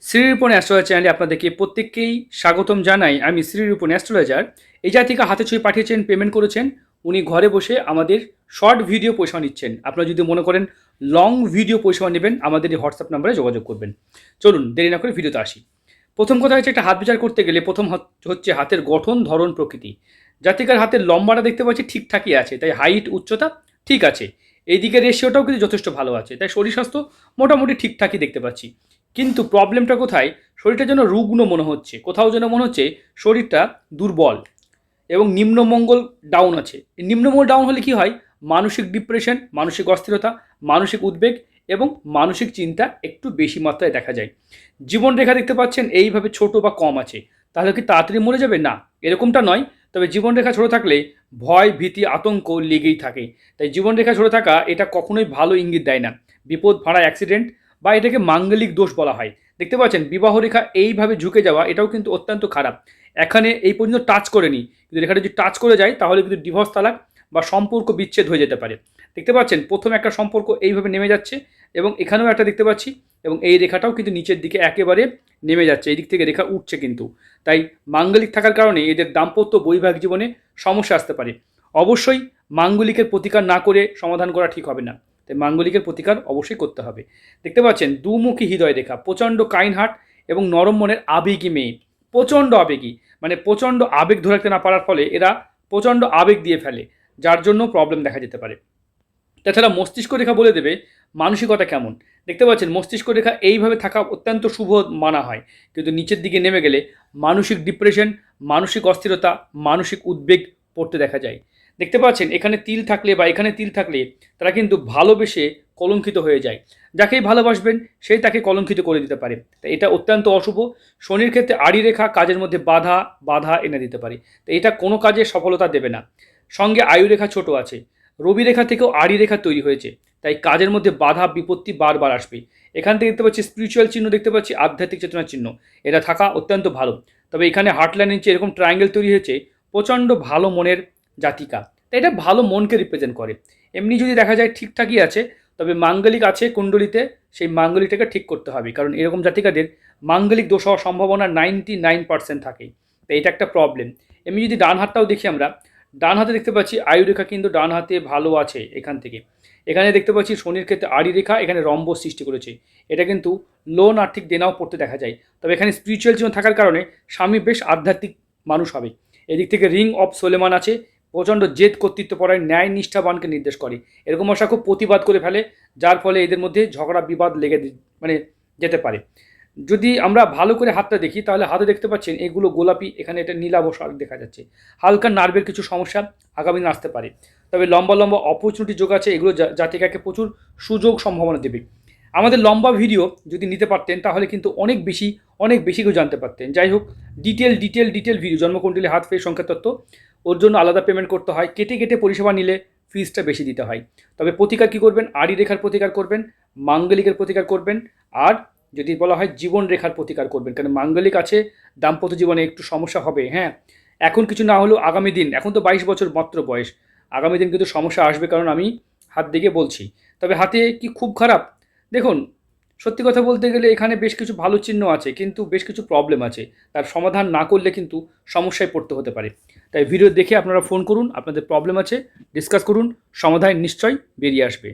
Shrirupan astrologer চ্যানেলে আপনাদেরকে প্রত্যেককেই স্বাগতম জানাই। আমি শ্রীরূপণ অ্যাস্ট্রোলজার। এই জাতিকা হাতে ছবি পাঠিয়েছেন, পেমেন্ট করেছেন। উনি ঘরে বসে আমাদের শর্ট ভিডিও পরিষেবা নিচ্ছেন। আপনারা যদি মনে করেন লং ভিডিও পরিষেবা নেবেন, আমাদের এই হোয়াটসঅ্যাপ নাম্বারে যোগাযোগ করবেন। চলুন দেরি না করে ভিডিওতে আসি। প্রথম কথা হচ্ছে, একটা হাত বিচার করতে গেলে প্রথম হচ্ছে হাতের গঠন, ধরন, প্রকৃতি। জাতিকার হাতের লম্বাটা দেখতে পাচ্ছি ঠিকঠাকই আছে, তাই হাইট, উচ্চতা ঠিক আছে। এইদিকে রেশিওটাও কিন্তু যথেষ্ট ভালো আছে, তাই শরীর স্বাস্থ্য মোটামুটি ঠিকঠাকই দেখতে পাচ্ছি। কিন্তু প্রবলেমটা কোথায়? শরীরটা যেন রুগ্ন মনে হচ্ছে, কোথাও যেন মনে হচ্ছে শরীরটা দুর্বল এবং নিম্নমঙ্গল ডাউন আছে। এই নিম্নমঙ্গল ডাউন হলে কি হয়? মানসিক ডিপ্রেশন, মানসিক অস্থিরতা, মানসিক উদ্বেগ এবং মানসিক চিন্তা একটু বেশি মাত্রায় দেখা যায়। জীবনরেখা দেখতে পাচ্ছেন এইভাবে ছোট বা কম আছে, তাহলে কি তাড়াতাড়ি মরে যাবে? না, এরকমটা নয়। তবে জীবনরেখা ছোট থাকলে ভয়, ভীতি, আতঙ্ক লেগেই থাকে। তাই জীবনরেখা ছোট থাকা এটা কখনোই ভালো ইঙ্গিত দেয় না। বিপদ, ভাড়া, অ্যাক্সিডেন্ট বা এটাকে মাঙ্গলিক দোষ বলা হয়। দেখতে পাচ্ছেন বিবাহ রেখা এইভাবে ঝুঁকে যাওয়া, এটাও কিন্তু অত্যন্ত খারাপ। এখানে এই পর্যন্ত টাচ করেনি, কিন্তু রেখাটা যদি টাচ করে যায় তাহলে কিন্তু ডিভোর্স, তালাক বা সম্পর্ক বিচ্ছেদ হয়ে যেতে পারে। দেখতে পাচ্ছেন প্রথম একটা সম্পর্ক এইভাবে নেমে যাচ্ছে এবং এখানেও একটা দেখতে পাচ্ছি, এবং এই রেখাটাও কিন্তু নিচের দিকে একেবারে নেমে যাচ্ছে, এই দিক থেকে রেখা উঠছে কিন্তু। তাই মাঙ্গলিক থাকার কারণে এদের দাম্পত্য বৈবাহিক জীবনে সমস্যা আসতে পারে। অবশ্যই মাঙ্গলিকের প্রতিকার না করে সমাধান করা ঠিক হবে না, তাই মাঙ্গলিকের প্রতিকার অবশ্যই করতে হবে। দেখতে পাচ্ছেন দুমুখী হৃদয় রেখা, প্রচণ্ড কাইন্ড হার্ট এবং নরম মনের আবেগী মেয়ে, প্রচণ্ড আবেগী। মানে প্রচণ্ড আবেগ ধরে রাখতে না পারার ফলে এরা প্রচণ্ড আবেগ দিয়ে ফেলে, যার জন্য প্রবলেম দেখা যেতে পারে। তাছাড়া মস্তিষ্ক রেখা বলে দেবে মানসিকতা কেমন। দেখতে পাচ্ছেন মস্তিষ্ক রেখা এইভাবে থাকা অত্যন্ত শুভ মানা হয়, কিন্তু নিচের দিকে নেমে গেলে মানসিক ডিপ্রেশন, মানসিক অস্থিরতা, মানসিক উদ্বেগ পড়তে দেখা যায়। দেখতে পাচ্ছেন এখানে তিল থাকলে বা এখানে তিল থাকলে তারা কিন্তু ভালোবেসে কলঙ্কিত হয়ে যায়। যাকেই ভালোবাসবেন সেই তাকে কলঙ্কিত করে দিতে পারে, তাই এটা অত্যন্ত অশুভ। শনির ক্ষেত্রে আড়ি রেখা কাজের মধ্যে বাধা বাধা এনে দিতে পারে, তো এটা কোনো কাজে সফলতা দেবে না। সঙ্গে আয়ু রেখা ছোট আছে, রবি রেখা থেকেও আড়ি রেখা তৈরি হয়েছে, তাই কাজের মধ্যে বাধা বিপত্তি বারবার আসবে। এখান থেকে দেখতে পাচ্ছি স্পিরিচুয়াল চিহ্ন, দেখতে পাচ্ছি আধ্যাত্মিক চেতনার চিহ্ন, এটা থাকা অত্যন্ত ভালো। তবে এখানে হার্টলাইনের নিচে এরকম ট্রায়াঙ্গেল তৈরি হয়েছে, প্রচণ্ড ভালো মনের জাতিকা, তাই এটা ভালো মনকে রিপ্রেজেন্ট করে। এমনি যদি দেখা যায় ঠিকঠাকই আছে, তবে মাঙ্গলিক আছে কুণ্ডলিতে, সেই মাঙ্গলিকটাকে ঠিক করতে হবে, কারণ এরকম জাতিকাদের মাঙ্গলিক দোষ হওয়ার সম্ভাবনা 99% থাকে, তাই এটা একটা প্রবলেম। এমনি যদি ডান হাতটাও দেখি আমরা, ডান হাতে দেখতে পাচ্ছি আয়ু রেখা কিন্তু ডান হাতে ভালো আছে। এখান থেকে এখানে দেখতে পাচ্ছি শনির ক্ষেত্রে আড়ি রেখা এখানে রম্ব সৃষ্টি করেছে, এটা কিন্তু লোন আর্থিক দেনাও পড়তে দেখা যায়। তবে এখানে স্পিরিচুয়াল জীবন থাকার কারণে স্বামী বেশ আধ্যাত্মিক মানুষ হবে। এদিক থেকে রিং অফ সোলেমান আছে, প্রচণ্ড জেদ কর্তৃত্ব পরায় ন্যায় নিষ্ঠাবানকে নির্দেশ করে। এরকম আশা খুব প্রতিবাদ করে ফেলে, যার ফলে এদের মধ্যে ঝগড়া বিবাদ লেগে মানে যেতে পারে। যদি আমরা ভালো করে হাতটা দেখি তাহলে হাতে দেখতে পাচ্ছেন এগুলো গোলাপি, এখানে এটা নীলাভ দেখা যাচ্ছে। হালকা নার্ভের কিছু সমস্যা আগামী দিন আসতে পারে। তবে লম্বা লম্বা অপরচুনিটি যোগ আছে, এগুলো জাতিকাকে প্রচুর সুযোগ সম্ভাবনা দেবে। আমাদের লম্বা ভিডিও যদি নিতে পারতেন তাহলে কিন্তু অনেক বেশি কেউ জানতে পারতেন। যাই হোক, ডিটেল ভিডিও জন্মকুণ্ডলী, হাত, ফেস, সংখ্যা তত্ত্ব, ওর জন্য আলাদা পেমেন্ট করতে হয়। কেটে কেটে পরিষেবা নিলে ফিজটা বেশি দিতে হয়। তবে প্রতিকার কী করবেন? আড়ি রেখার প্রতিকার করবেন, মাঙ্গলিকের প্রতিকার করবেন, আর যদি বলা হয় জীবন রেখার প্রতিকার করবেন, কারণ মাঙ্গলিক আছে, দাম্পত্য জীবনে একটু সমস্যা হবে। হ্যাঁ, এখন কিছু না হলেও আগামী দিন, এখন তো 22 বছর মাত্র বয়স, আগামী দিন কিন্তু সমস্যা আসবে, কারণ আমি হাত দেখে বলছি। তবে হাতে কি খুব খারাপ? দেখুন, সত্যি কথা বলতে গেলে এখানে বেশ কিছু ভালো চিহ্ন আছে, কিন্তু বেশ কিছু প্রবলেম আছে, তার সমাধান না করলে কিন্তু সমস্যায় পড়তে হতে পারে। তাই ভিডিও দেখে আপনারা ফোন করুন, আপনাদের প্রবলেম আছে ডিসকাস করুন, সমাধান নিশ্চয়ই বেরিয়ে আসবে।